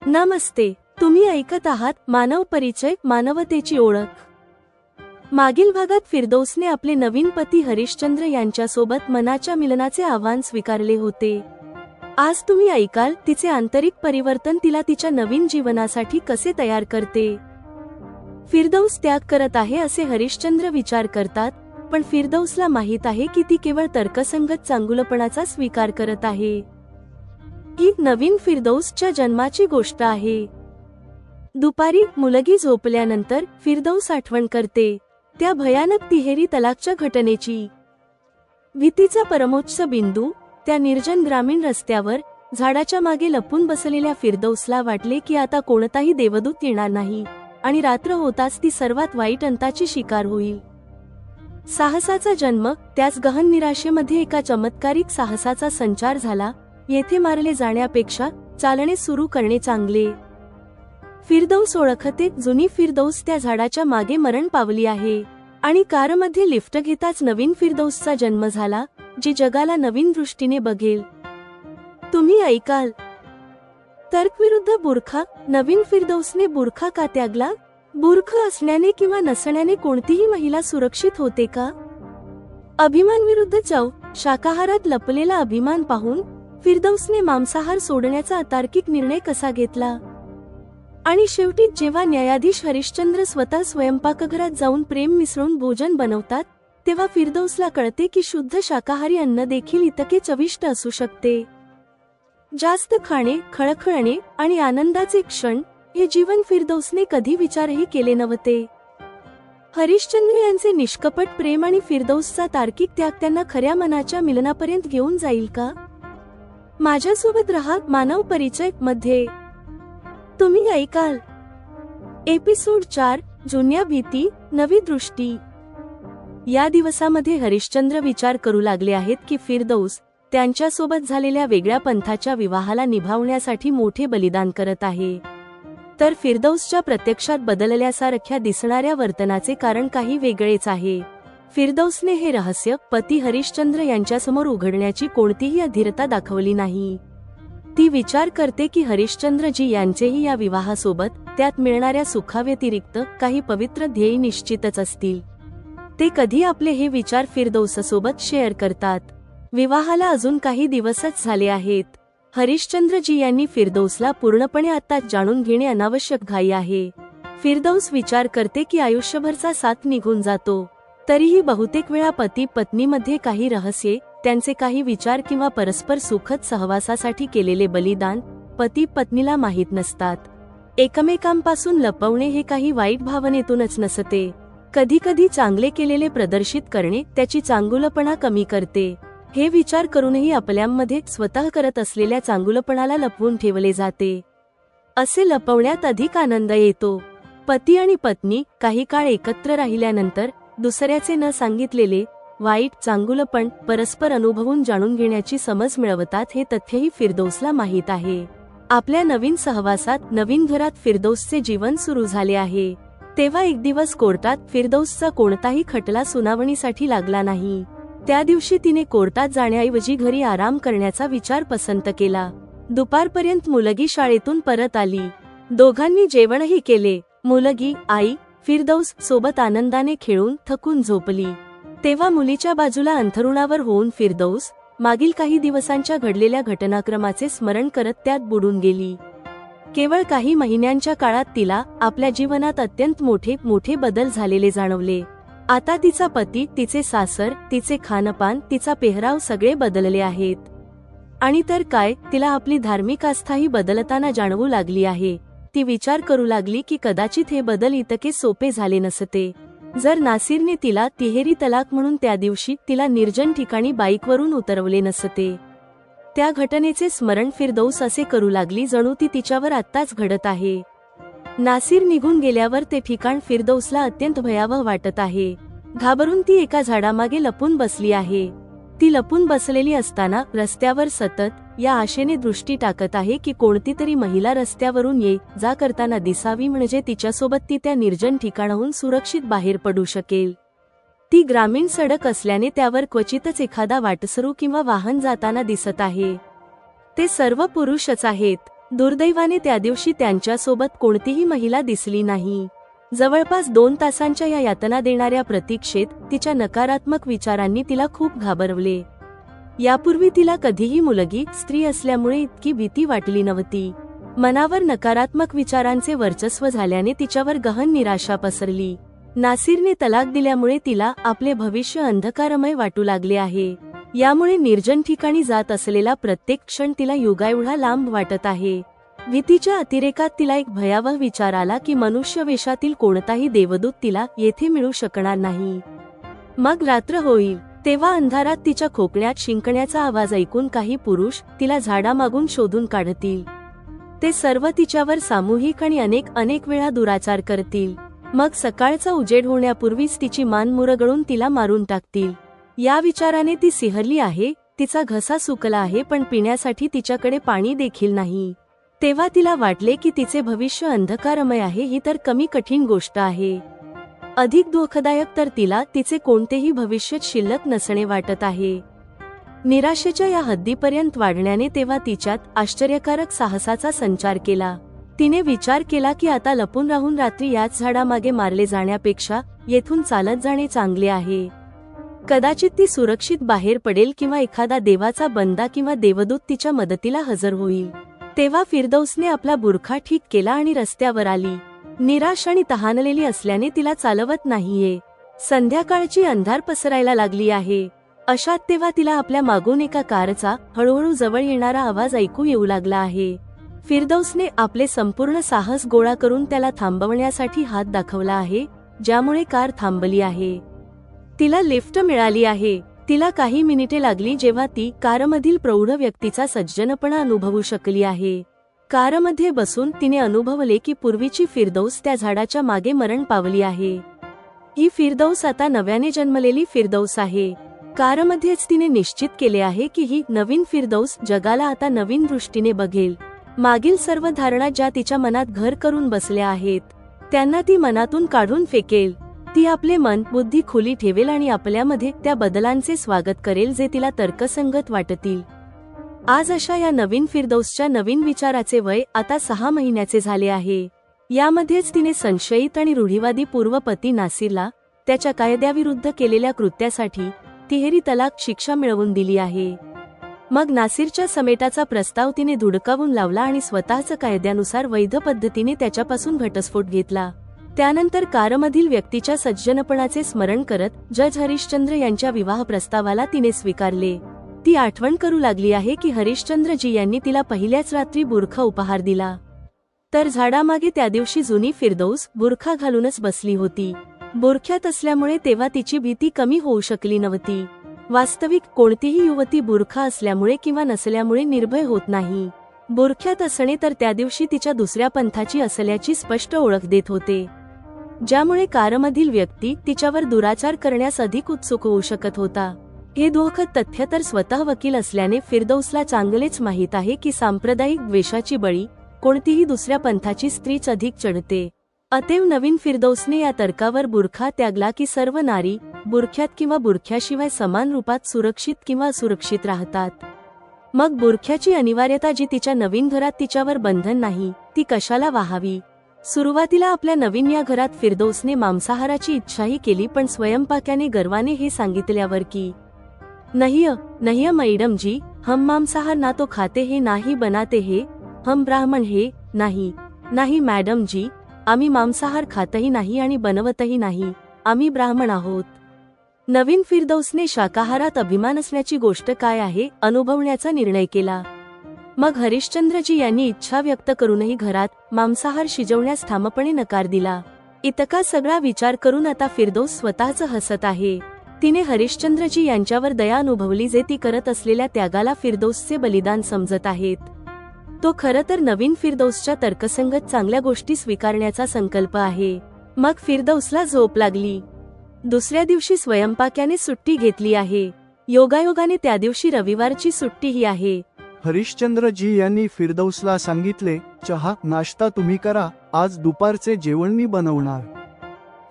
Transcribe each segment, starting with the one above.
नमस्ते. तुम्ही ऐकत आहात मानव परिचय, मानवतेची ओळख. मागील भागात फिरदौसने आपले नवीन पती हरिश्चंद्र यांच्यासोबत मनाच्या मिलनाचे आव्हान स्वीकारले होते. आज तुम्ही ऐकाल तिचे आंतरिक परिवर्तन तिला तिच्या नवीन जीवनासाठी कसे तयार करते. फिरदौस त्याग करत आहे असे हरिश्चंद्र विचार करतात, पण फिरदौसला माहीत आहे की ती केवळ तर्कसंगत चांगुलपणाचा स्वीकार करत आहे. ही नवीन फिरदौसच्या जन्माची गोष्ट आहे. दुपारी मुलगी झोपल्यानंतर फिरदौस आठवण करते त्या भयानक तिहेरी तलाकच्या घटनेची. भीतीचा परमोच्च बिंदू त्या निर्जन ग्रामीण रस्त्यावर झाडाच्या मागे लपून बसलेल्या फिरदौसला वाटले की आता कोणताही देवदूत येणार नाही आणि रात्र होताच ती सर्वात वाईट अंताची शिकार होईल. साहसाचा जन्म त्याच गहन निराशेमध्ये एका चमत्कारिक साहसाचा संचार झाला. येथे मारले जाण्यापेक्षा चालणे सुरू करणे चांगले. फिरदौस ओळखते जुनी फिरदौस त्या झाडाच्या मागे मरण पावली आहे आणि कारमध्ये लिफ्ट घेताच नवीन फिरदौसचा जन्म झाला, जी जगाला नवीन दृष्टीने बघेल. तुम्ही ऐकाल तर्कविरुद्ध बुरखा. नवीन फिरदौसने बुरखा का त्यागला? बुरख असण्याने किंवा नसण्याने कोणतीही महिला सुरक्षित होते का? अभिमान विरुद्ध चव. शाकाहारात लपलेला अभिमान पाहून फिरदौसने मांसाहार सोडण्याचा अतार्किक निर्णय कसा घेतला? आणि शेवटी जेव्हा न्यायाधीश हरिश्चंद्र स्वतः स्वयंपाकघरात जाऊन प्रेम मिसळून भोजन बनवतात, तेव्हा फिरदौसला कळते की शुद्ध शाकाहारी अन्न देखील इतके चविष्ट असू शकते. जास्त खाणे, खळखळणे आणि आनंदाचे क्षण हे जीवन फिरदौसने कधी विचारही केले नव्हते. हरिश्चंद्र यांचे निष्कपट प्रेम आणि फिरदौसचा तार्किक त्याग त्यांना खऱ्या मनाच्या मिलनापर्यंत घेऊन जाईल का? माझ्यासोबत रहा मानव परिचय मध्ये. तुम्ही ऐकाल एपिसोड 4, जुन्या भीती, नवी दृष्टी. या दिवसामध्ये हरिश्चंद्र विचार करू लागले आहेत की फिरदौस त्यांच्यासोबत झालेल्या वेगळ्या पंथाच्या विवाहाला निभावण्यासाठी मोठे बलिदान करत आहे. तर फिरदौसच्या प्रत्यक्षात बदलल्यासारख्या दिसणाऱ्या वर्तनाचे कारण काही वेगळेच आहे. फिरदौसने हे रहस्य पती हरिश्चंद्र यांच्यासमोर उघडण्याची कोणतीही अधीरता दाखवली नाही. ती विचार करते की हरिश्चंद्रजी यांचेही या विवाहासोबत त्यात मिळणाऱ्या सुखाव्यतिरिक्त काही पवित्र ध्येय निश्चितच असतील. ते कधी आपले हे विचार फिरदौससोबत शेअर करतात. विवाहाला अजून काही दिवसच झाले आहेत. हरिश्चंद्रजी यांनी फिरदौसला पूर्णपणे आत्ताच जाणून घेणे अनावश्यक घाई आहे. फिरदौस विचार करते की आयुष्यभरचा साथ निघून जातो, तरीही बहुतेक वेळा पती पत्नीमध्ये काही रहस्ये, त्यांचे काही विचार किंवा परस्पर सुखद सहवासासाठी केलेले बलिदान पती पत्नीला माहीत नसतात. एकमेकांपासून लपवणे हे काही वाईट भावनेतूनच नसते. कधीकधी चांगले केलेले प्रदर्शित करणे त्याची चांगुलपणा कमी करते. हे विचार करूनही आपल्यामध्ये स्वतः करत असलेल्या चांगुलपणाला लपवून ठेवले जाते. असे लपवण्यात अधिक आनंद येतो. पती आणि पत्नी काही काळ एकत्र राहिल्यानंतर दुसऱ्याचे न सांगितलेले वाईट चांगुलपण परस्पर अनुभवून जाणून घेण्याची समज मिळवतात. हे तथ्यही फिरदौसला माहीत आहे. आपल्या नवीन सहवासात, नवीन घरात फिरदौसचे जीवन सुरू झाले आहे. तेव्हा एक दिवस कोर्टात फिरदौसचा कोणताही खटला सुनावणीसाठी लागला नाही. त्या दिवशी तिने कोर्टात जाण्याऐवजी घरी आराम करण्याचा विचार पसंत केला. दुपारपर्यंत मुलगी शाळेतून परत आली. दोघांनी जेवणही केले. मुलगी, आई, फिरदौस सोबत आनंदाने खेळून थकून झोपली. तेव्हा मुलीच्या बाजूला अंथरुणावर होऊन फिरदौस मागील काही दिवसांच्या घडलेल्या घटनाक्रमाचे स्मरण करत त्यात बुडून गेली. केवळ काही महिन्यांच्या काळात तिला आपल्या जीवनात अत्यंत मोठे बदल झालेले जाणवले. आता तिचा पती, तिचे सासर, तिचे खानपान, तिचा पेहराव सगळे बदलले आहेत. आणि तर काय, तिला आपली धार्मिक आस्थाही बदलताना जाणवू लागली आहे. ती विचार करू लागली की कदाचित हे बदल इतके सोपे झाले नसते जर नासिरने तिला तिहेरी तलाक म्हणून त्या दिवशी तिला निर्जन ठिकाणी बाईकवरून उतरवले नसते. त्या घटनेचे स्मरण फिरदौस असे करू लागली जणू ती तिच्यावर आत्ताच घडत आहे. नासिर निघून गेल्यावर ते ठिकाण फिरदौसला अत्यंत भयावह वाटत आहे. घाबरून ती एका झाडामागे लपून बसली आहे. ती लपून बसलेली असताना रस्त्यावर सतत या आशेने दृष्टी टाकत आहे की कोणती तरी महिला रस्त्यावरून ये जा करताना दिसावी, म्हणजे तिच्यासोबत ती त्या निर्जन ठिकाणाहून सुरक्षित बाहेर पडू शकेल. ती ग्रामीण सडक असल्याने त्यावर क्वचितच एखादा वाटसरू किंवा वाहन जाताना दिसत आहे. ते सर्व पुरुषच आहेत. दुर्दैवाने त्या दिवशी त्यांच्यासोबत कोणतीही महिला दिसली नाही. जवळपास 2 तासांच्या या यातना देणाऱ्या प्रतीक्षेत तिच्या नकारात्मक विचारांनी तिला खूप घाबरवले. यापूर्वी तिला कधीही मुलगी स्त्री असल्यामुळे इतकी भीती वाटली नव्हती. मनावर नकारात्मक विचारांचे वर्चस्व झाल्याने तिच्यावर गहन निराशा पसरली. नासिरने तलाक दिल्यामुळे तिला आपले भविष्य अंधकारमय वाटू लागले आहे. यामुळे निर्जन ठिकाणी जात असलेला प्रत्येक क्षण तिला युगाएवढा लांब वाटत आहे. भीतीच्या अतिरेकात तिला एक भयावह विचार आला की मनुष्य वेशातील कोणताही देवदूत तिला येथे मिळू शकणार नाही. मग रात्र होईल तेव्हा अंधारात तिच्या खोकण्यात शिंकण्याचा आवाज ऐकून काही पुरुष तिला झाडामागून शोधून काढतील. ते सर्व तिच्यावर सामूहिक आणि अनेक वेळा दुराचार करतील. मग सकाळचा उजेड होण्यापूर्वीच तिची मान मुरगळून तिला मारून टाकतील. या विचाराने ती सिहरली आहे. तिचा घसा सुकला आहे पण पिण्यासाठी तिच्याकडे पाणी देखील नाही. तेव्हा तिला वाटले की तिचे भविष्य अंधकारमय आहे ही तर कमी कठीण गोष्ट आहे. अधिक दुःखदायक तर तिला तिचे कोणतेही भविष्य शिल्लक नसणे वाटत आहे. निराशेच्या या हद्दीपर्यंत वाढण्याने तेव्हा तिच्यात आश्चर्यकारक साहसाचा संचार केला. तिने विचार केला की आता लपून राहून रात्री याच झाडामागे मारले जाण्यापेक्षा येथून चालत जाणे चांगले आहे. कदाचित ती सुरक्षित बाहेर पडेल किंवा एखादा देवाचा बंदा किंवा देवदूत तिच्या मदतीला हजर होईल. तेव्हा फिरदौसने आपला बुरखा ठीक केला आणि रस्त्यावर आली. निराश आणि तहानलेली असल्याने तिला चालवत नाहीये. संध्याकाळची अंधार पसरायला लागली आहे. अशात तेव्हा तिला आपल्या मागून एका कारचा हळूहळू जवळ येणारा आवाज ऐकू येऊ लागला आहे. फिरदौसने आपले संपूर्ण साहस गोळा करून त्याला थांबवण्यासाठी हात दाखवला आहे, ज्यामुळे कार थांबली आहे. तिला लिफ्ट मिळाली आहे. तिला काही मिनिटे लागली जेव्हा ती कारमधील प्रौढ व्यक्तीचा सज्जनपणा अनुभवू शकली आहे. कारमध्ये बसून तिने अनुभवले की पूर्वीची फिरदौस त्या झाडाच्या मागे मरण पावली आहे. ही फिरदौस आता नव्याने जन्मलेली फिरदौस आहे. कारमध्येच तिने निश्चित केले आहे की ही नवीन फिरदौस जगाला आता नवीन दृष्टीने बघेल. मागील सर्व धारणा ज्या तिच्या मनात घर करून बसल्या आहेत त्यांना ती मनातून काढून फेकेल. ती आपले मन बुद्धी खुली ठेवेल आणि आपल्यामध्ये त्या बदलांचे स्वागत करेल जे तिला तर्कसंगत वाटतील. आज अशा या नवीन फिरदौसच्या नवीन विचाराचे वय आता 6 महिन्याचे झाले आहे. यामध्येच तिने संशयित आणि रूढिवादी पूर्व पती नासिरला त्याच्या कायद्याविरुद्ध केलेल्या कृत्यासाठी तिहेरी तलाक शिक्षा मिळवून दिली आहे. मग नासिरच्या समेटाचा प्रस्ताव तिने धुडकावून लावला आणि स्वतःच कायद्यानुसार वैध पद्धतीने त्याच्यापासून घटस्फोट घेतला. त्यानंतर कारमधील व्यक्तीच्या सज्जनपणाचे स्मरण करत जज हरिश्चंद्र यांच्या विवाह प्रस्तावाला तिने स्वीकारले. ती आठवण करू लागली आहे की हरिश्चंद्रजी यांनी तिला पहिल्याच रात्री बुरखा उपहार दिला. तर झाडामागे त्या दिवशी जुनी फिरदौस बुरखा घालूनच बसली होती. बुरख्यात असल्यामुळे तेव्हा तिची भीती कमी होऊ शकली नव्हती. वास्तविक कोणतीही युवती बुरखा असल्यामुळे किंवा नसल्यामुळे निर्भय होत नाही. बुरख्यात असणे तर त्या दिवशी तिच्या दुसऱ्या पंथाची असल्याची स्पष्ट ओळख देत होते, ज्यामुळे कारमधील व्यक्ती तिच्यावर दुराचार करण्यास अधिक उत्सुक होऊ शकत होता. हे दुःखद तथ्य तर स्वतः वकील असल्याने फिरदौसला चांगलेच माहीत आहे की सांप्रदायिक द्वेषाची बळी कोणतीही दुसऱ्या पंथाची स्त्रीच अधिक चढते. अतएव नवीन फिरदौसने या तर्कावर बुरखा त्यागला की सर्व नारी बुरख्यात किंवा बुरख्याशिवाय समान रूपात सुरक्षित किंवा असुरक्षित राहतात. मग बुरख्याची अनिवार्यता जी तिच्या नवीन घरात तिच्यावर बंधन नाही, ती कशाला वाहावी. सुरुवातीला आपल्या नवीन या घरात फिरदौसने मांसाहाराची इच्छाही केली, पण स्वयंपाक्याने गर्वाने हे सांगितल्यावर की नहीं मैडम जी, हम मांसाहार ना तो खाते हे नाही बनाते हे, हम ब्राह्मण हे नाही मॅडम जी, आम्ही मांसाहार खातही नाही आणि बनवतही नाही, आम्ही ब्राह्मण आहोत. नवीन फिरदौसने शाकाहारात अभिमान असण्याची गोष्ट काय आहे अनुभवण्याचा निर्णय केला. मग हरिश्चंद्रजी यांनी इच्छा व्यक्त करूनही घरात मांसाहार शिजवण्यास ठामपणे नकार दिला. इतका सगळा विचार करून आता फिरदौस स्वतःच हसत आहे. तिने हरिश्चंद्रजी यांच्यावर दया अनुभवली जे ती करत असलेल्या त्यागाला फिरदौसचे बलिदान समजत आहेत. तो खरं तर नवीन फिरदौसच्या तर्कसंगत चांगल्या गोष्टी स्वीकारण्याचा संकल्प आहे. मग फिरदौसला झोप लागली. दुसऱ्या दिवशी स्वयंपाक्याने सुट्टी घेतली आहे. योगायोगाने त्या दिवशी रविवारची सुट्टीही आहे. हरिश्चंद्रजी यांनी फिरदौसला सांगितले, चहा नाश्ता तुम्ही करा, आज दुपारचे जेवण मी बनवणार.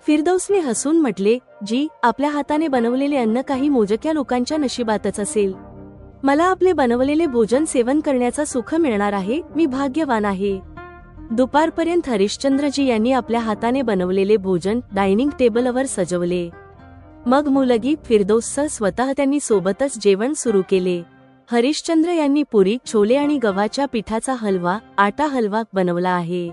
फिरदौसने हसून म्हटले, जी, आपल्या हाताने बनवलेले अन्न काही मोजक्या लोकांच्या नशिबातच असेल. मला आपले बनवलेले भोजन सेवन करण्याचा सुख मिळणार आहे, मी भाग्यवान आहे. दुपारपर्यंत हरिश्चंद्रजी यांनी आपल्या हाताने बनवलेले भोजन डायनिंग टेबलवर सजवले. मग मुलगी फिरदौससह स्वतः त्यांनी सोबतच जेवण सुरू केले. हरिश्चंद्र यांनी पुरी, छोले आणि गव्हाच्या पिठाचा हलवा, आटा हलवा बनवला आहे.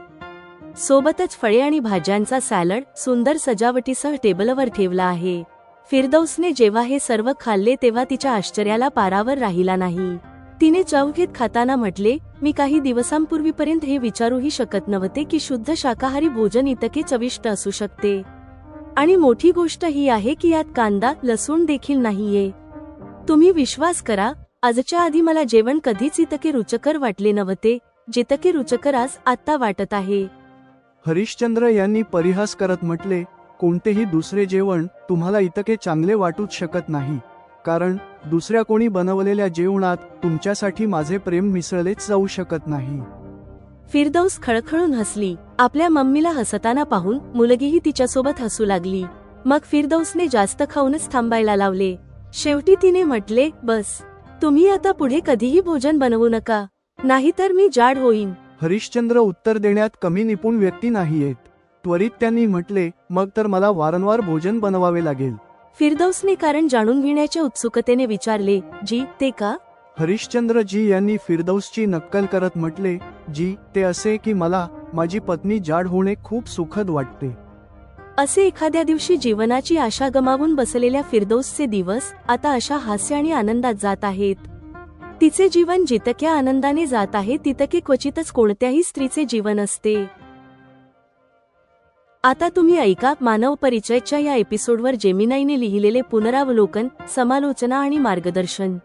सोबतच फळे आणि भाज्यांचा सॅलड सुंदर सजावटीसह टेबलवर ठेवला आहे. फिरदौसने जेव्हा हे सर्व खाल्ले तेव्हा तिच्या आश्चर्याला पारावर राहिला नाही. तिने चव घेत खाताना म्हटले, मी काही दिवसांपूर्वीपर्यंत हे विचारूही शकत नव्हते की शुद्ध शाकाहारी भोजन इतके चविष्ट असू शकते. आणि मोठी गोष्ट ही आहे की यात कांदा, लसूण देखील नाहीये. तुम्ही विश्वास करा, आजच्या आधी मला जेवण कधीच इतके रुचकर वाटले नव्हते, जितके रुचकर आज आत्ता वाटत आहे. हरिश्चंद्र यांनी परिहास करत म्हटले, कोणतेही दुसरे जेवण तुम्हाला इतके चांगले वाटूच शकत नाही, कारण दुसऱ्या कोणी बनवलेल्या जेवणात तुमच्यासाठी माझे प्रेम मिसळलेच जाऊ शकत नाही. फिरदौस खळखळून हसली. आपल्या मम्मीला हसताना पाहून मुलगीही तिच्यासोबत हसू लागली. मग फिरदौसने जास्त खाऊनच थांबायला लावले. शेवटी तिने म्हटले, बस, तुम्ही आता पुढे कधीही भोजन बनवू नका, नाहीतर मी जाड होईन. हरिश्चंद्र उत्तर देण्यात कमी निपुण व्यक्ती नाहीयेत. त्वरित त्यांनी म्हटले, मग तर मला वारंवार भोजन बनवावे लागेल. फिरदौसने कारण जाणून घेण्याच्या उत्सुकतेने विचारले, जी, ते का? हरिश्चंद्र जी यांनी फिरदौसची नक्कल करत म्हटले, जी, ते असे की मला माझी पत्नी जाड होणे खूप सुखद वाटते. असे एखाद्या दिवशी जीवनाची आशा गमावून बसलेल्या फिरदौसचे दिवस आता अशा हास्य आणि आनंदात जात आहेत. तिचे जीवन जितक्या आनंदाने जात आहे तितके क्वचितच कोणत्याही स्त्रीचे जीवन असते. आता तुम्ही ऐका मानव परिचयच्या या एपिसोडवर जेमिनाईने लिहिलेले पुनरावलोकन, समालोचना आणि मार्गदर्शन.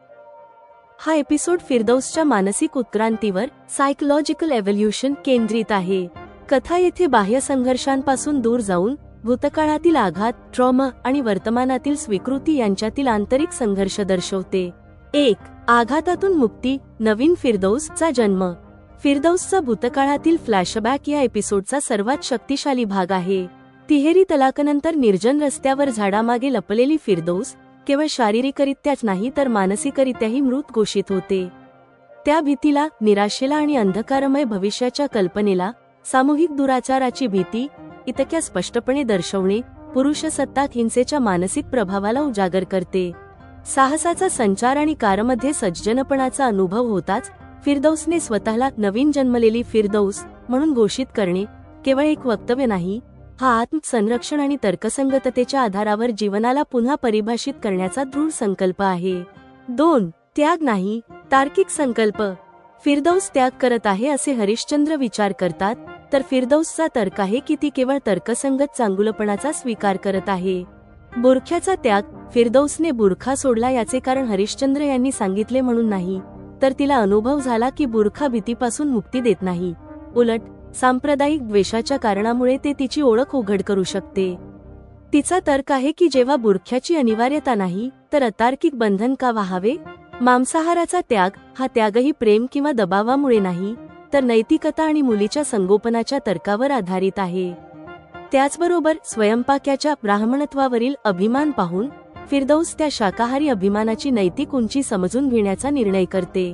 हा एपिसोड फिरदौसच्या मानसिक उत्क्रांतीवर, सायकोलॉजिकल एव्होल्युशन केंद्रित आहे. कथा येथे बाह्य संघर्षांपासून दूर जाऊन भूतकाळातील आघात, ट्रॉमा आणि वर्तमानातील स्वीकृती यांच्यातील आंतरिक संघर्ष दर्शवते. 1. आघातातून मुक्ती, नवीन फिरदौसचा जन्म. फिरदौसचा भूतकाळातील फ्लॅशबॅक या एपिसोडचा सर्वात शक्तिशाली भाग आहे. तिहेरी तलाकनंतर निर्जन रस्त्यावर झाडामागे लपलेली फिरदौस केवळ शारीरिकरित्याच नाही तर मानसिकरित्याही मृत घोषित होते. त्या भीतीला, निराशेला आणि अंधकारमय भविष्याच्या कल्पनेला, सामूहिक दुराचाराची भीती इतक्या स्पष्टपणे दर्शवणे पुरुषसत्ताक हिंसेच्या मानसिक प्रभावाला उजागर करते. साहसाचा संचार आणि कारमध्ये सज्जनपणाचा अनुभव होताच फिरदौसने स्वतःला नवीन जन्मलेली फिरदौस म्हणून घोषित करणे केवळ एक वक्तव्य नाही, हा आत्मसंरक्षण आणि तर्कसंगततेच्या आधारावर जीवनाला पुन्हा परिभाषित करण्याचा दृढ संकल्प आहे. 2. त्याग नाही, तार्किक संकल्प. फिरदौस त्याग करत आहे असे हरिश्चंद्र विचार करतात, तर फिरदौसचा तर्क आहे की ती केवळ तर्कसंगत चांगुलपणाचा स्वीकार करत आहे. बुरख्याचा त्याग. फिरदौसने बुरखा सोडला याचे कारण हरिश्चंद्र यांनी सांगितले म्हणून नाही, तर तिला अनुभव झाला की बुरखा भीतीपासून मुक्ती देत नाही, उलट सांप्रदायिक द्वेषाच्या कारणामुळे ते तिची ओळख उघड करू शकते. तिचा तर्क आहे की जेव्हा बुरख्याची अनिवार्यता नाही तर अतार्किक बंधन का वाहावे. मांसाहाराचा त्याग. हा त्यागही प्रेम किंवा दबावामुळे नाही, तर नैतिकता आणि मुलीच्या संगोपनाच्या तर्कावर आधारित आहे. त्याचबरोबर स्वयंपाक्याच्या ब्राह्मणत्वावरील अभिमान पाहून फिरदौस त्या शाकाहारी अभिमानाची नैतिक उंची समजून घेण्याचा निर्णय करते.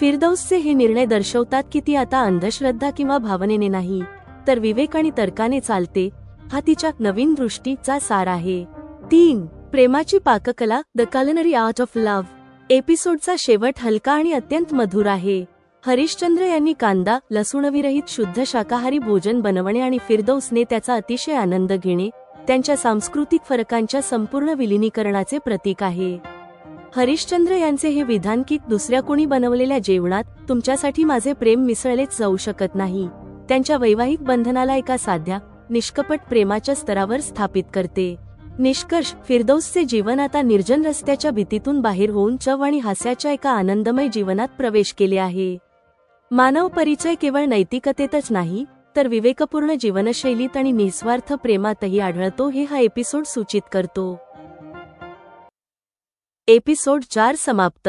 फिरदौसचे हे निर्णय दर्शवतात की ती आता अंधश्रद्धा किंवा भावनेने नाही, तर विवेक आणि तर्काने चालते. हा तिच्या नवीन दृष्टीचा सार आहे. 3. प्रेमाची पाककला, the culinary art of love. एपिसोडचा शेवट हलका आणि अत्यंत मधुर आहे. हरिश्चंद्र यांनी कांदा, लसूणविरहित शुद्ध शाकाहारी भोजन बनवणे आणि फिरदौसने त्याचा अतिशय आनंद घेणे त्यांच्या सांस्कृतिक फरकांच्या संपूर्ण विलिनीकरणाचे प्रतीक आहे. हरिश्चंद्र यांचे हे विधान की दुसऱ्या कोणी बनवलेल्या जेवणात तुमच्यासाठी माझे प्रेम मिसळलेच जाऊ शकत नाही, त्यांच्या वैवाहिक बंधनाला एका साध्या, निष्कपट प्रेमाच्या स्तरावर स्थापित करते. निष्कर्ष. फिरदौसचे जीवन आता निर्जन रस्त्याच्या भीतीतून बाहेर होऊन चव आणि हास्याच्या एका आनंदमय जीवनात प्रवेश केले आहे. मानव परिचय केवळ नैतिकतेतच नाही, तर विवेकपूर्ण जीवनशैलीत आणि निस्वार्थ प्रेमातही आढळतो हे हा एपिसोड सूचित करतो. एपिसोड 4 समाप्त.